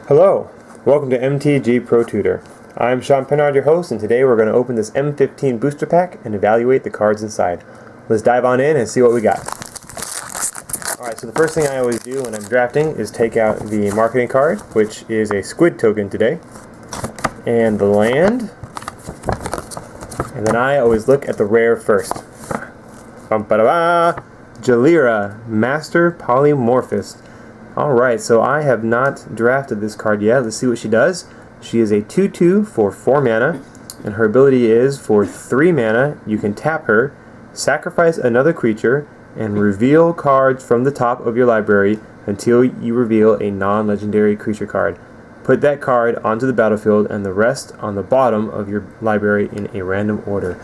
Hello, welcome to MTG Pro Tutor. I'm Sean Pennard, your host, and today we're going to open this M15 booster pack and evaluate the cards inside. Let's dive on in and see what we got. Alright, so the first thing I always do when I'm drafting is take out the marketing card, which is a squid token today, and the land, and then I always look at the rare first. Jalira, Master Polymorphist. Alright, so I have not drafted this card yet. Let's see what she does. She is a 2/2 for 4 mana, and her ability is for 3 mana, you can tap her, sacrifice another creature, and reveal cards from the top of your library until you reveal a non-legendary creature card. Put that card onto the battlefield and the rest on the bottom of your library in a random order.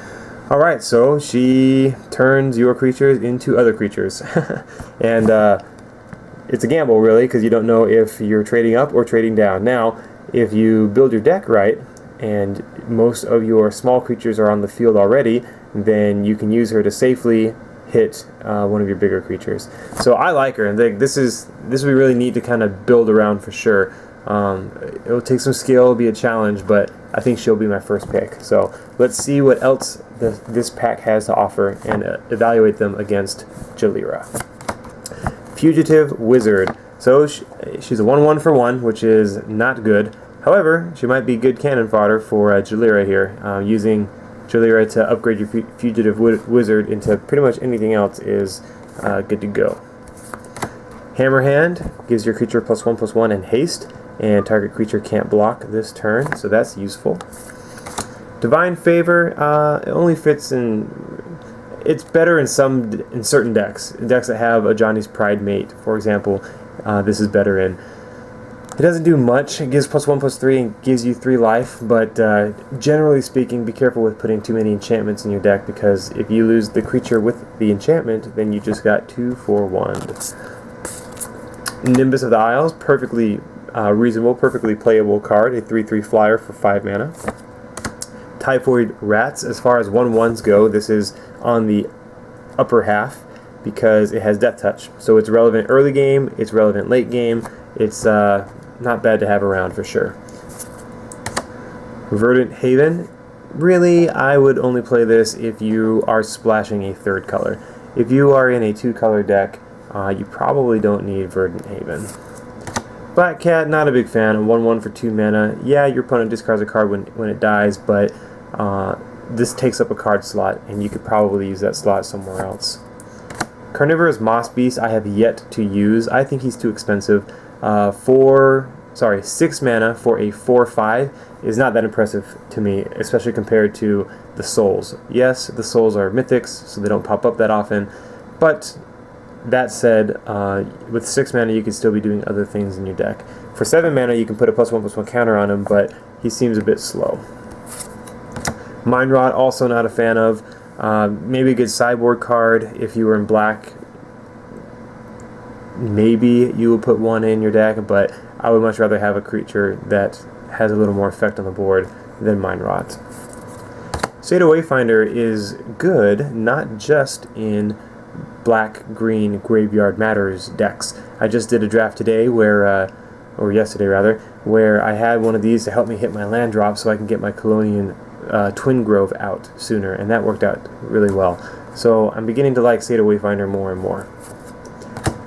Alright, so she turns your creatures into other creatures. And it's a gamble, really, because you don't know if you're trading up or trading down. Now, if you build your deck right, and most of your small creatures are on the field already, then you can use her to safely hit one of your bigger creatures. So I like her, and this we really need to kind of build around for sure. It'll take some skill, it'll be a challenge, but I think she'll be my first pick. So let's see what else this pack has to offer and evaluate them against Jalira. Fugitive Wizard. So she's a 1/1 for 1, which is not good. However, she might be good cannon fodder for Jalira here. Using Jalira to upgrade your Fugitive Wizard into pretty much anything else is good to go. Hammerhand gives your creature +1/+1 and haste, and target creature can't block this turn, so that's useful. Divine Favor, it only fits in. It's better in certain decks. Decks that have a Johnny's Pride mate, for example, this is better in. It doesn't do much. It gives +1/+3 and gives you 3 life, but generally speaking, be careful with putting too many enchantments in your deck, because if you lose the creature with the enchantment, then you just got 2 for 1. Nimbus of the Isles, perfectly reasonable, perfectly playable card, a 3/3 flyer for 5 mana. Typhoid Rats, as far as 1/1s go, this is on the upper half because it has Death Touch. So it's relevant early game, it's relevant late game, it's not bad to have around for sure. Verdant Haven, really I would only play this if you are splashing a 3rd color. If you are in a 2-color deck, you probably don't need Verdant Haven. Black Cat, not a big fan. A 1/1 for 2 mana. Yeah, your opponent discards a card when it dies, but this takes up a card slot, and you could probably use that slot somewhere else. Carnivorous Moss Beast, I have yet to use. I think he's too expensive. 6 mana for a 4/5 is not that impressive to me, especially compared to the Souls. Yes, the Souls are mythics, so they don't pop up that often, but that said, with 6 mana you could still be doing other things in your deck. For 7 mana you can put a +1/+1 counter on him, but he seems a bit slow. Mind Rot, also not a fan of. Maybe a good sideboard card if you were in black. Maybe you would put one in your deck, but I would much rather have a creature that has a little more effect on the board than Mind Rot. Sada Wayfinder is good, not just in black-green Graveyard Matters decks. I just did a draft today or yesterday rather, where I had one of these to help me hit my land drop so I can get my Colonian Twin Grove out sooner, and that worked out really well. So I'm beginning to like Sada Wayfinder more and more.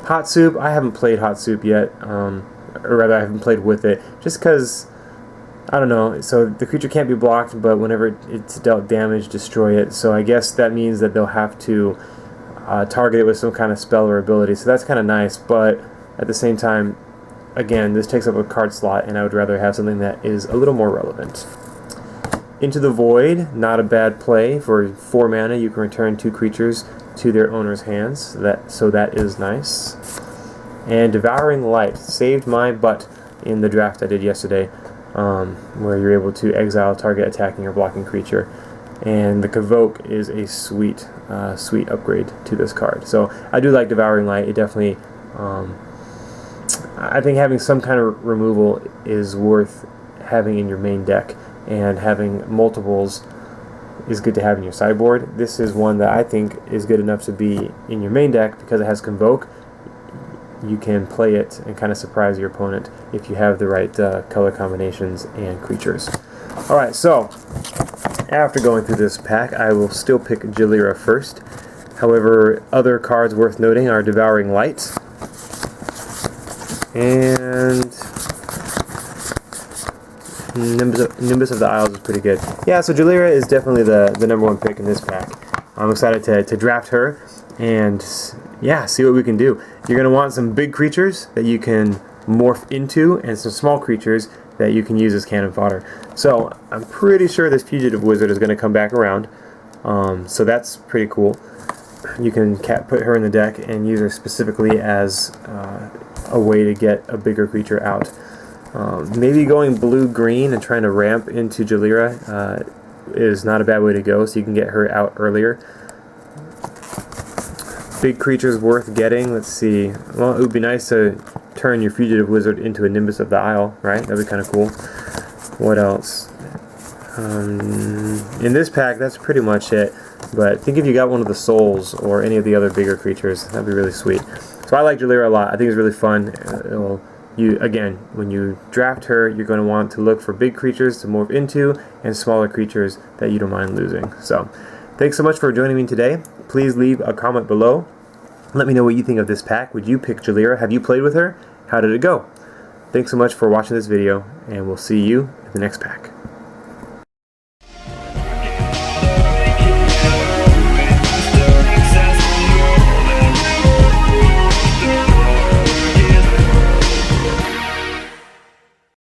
Hot Soup, I haven't played Hot Soup yet, or rather I haven't played with it, just because, I don't know, so the creature can't be blocked, but whenever it's dealt damage, destroy it, so I guess that means that they'll have to target it with some kind of spell or ability, so that's kind of nice, but at the same time, again, this takes up a card slot, and I would rather have something that is a little more relevant. Into the Void, not a bad play. For 4 mana, you can return 2 creatures to their owner's hands, so that is nice. And Devouring Light saved my butt in the draft I did yesterday, where you're able to exile target attacking or blocking creature. And the Convoke is a sweet upgrade to this card. So I do like Devouring Light. It definitely, I think having some kind of removal is worth having in your main deck, and having multiples is good to have in your sideboard. This is one that I think is good enough to be in your main deck because it has Convoke. you can play it and kind of surprise your opponent if you have the right color combinations and creatures. Alright, so after going through this pack, I will still pick Jalira first. However, other cards worth noting are Devouring Light and Nimbus of the Isles is pretty good. Yeah, so Jalira is definitely the #1 pick in this pack. I'm excited to draft her and yeah, see what we can do. You're going to want some big creatures that you can morph into and some small creatures that you can use as cannon fodder. So I'm pretty sure this Fugitive Wizard is going to come back around. So that's pretty cool. You can put her in the deck and use her specifically as a way to get a bigger creature out. Maybe going blue-green and trying to ramp into Jalira is not a bad way to go, so you can get her out earlier. Big creatures worth getting. Let's see. Well, it would be nice to turn your Fugitive Wizard into a Nimbus of the Isle, right? That'd be kind of cool. What else? In this pack, that's pretty much it. But think if you got one of the Souls or any of the other bigger creatures, that'd be really sweet. So I like Jalira a lot. I think it's really fun. Again, when you draft her, you're going to want to look for big creatures to morph into and smaller creatures that you don't mind losing. So, thanks so much for joining me today. Please leave a comment below. Let me know what you think of this pack. Would you pick Jalira? Have you played with her? How did it go? Thanks so much for watching this video, and we'll see you in the next pack.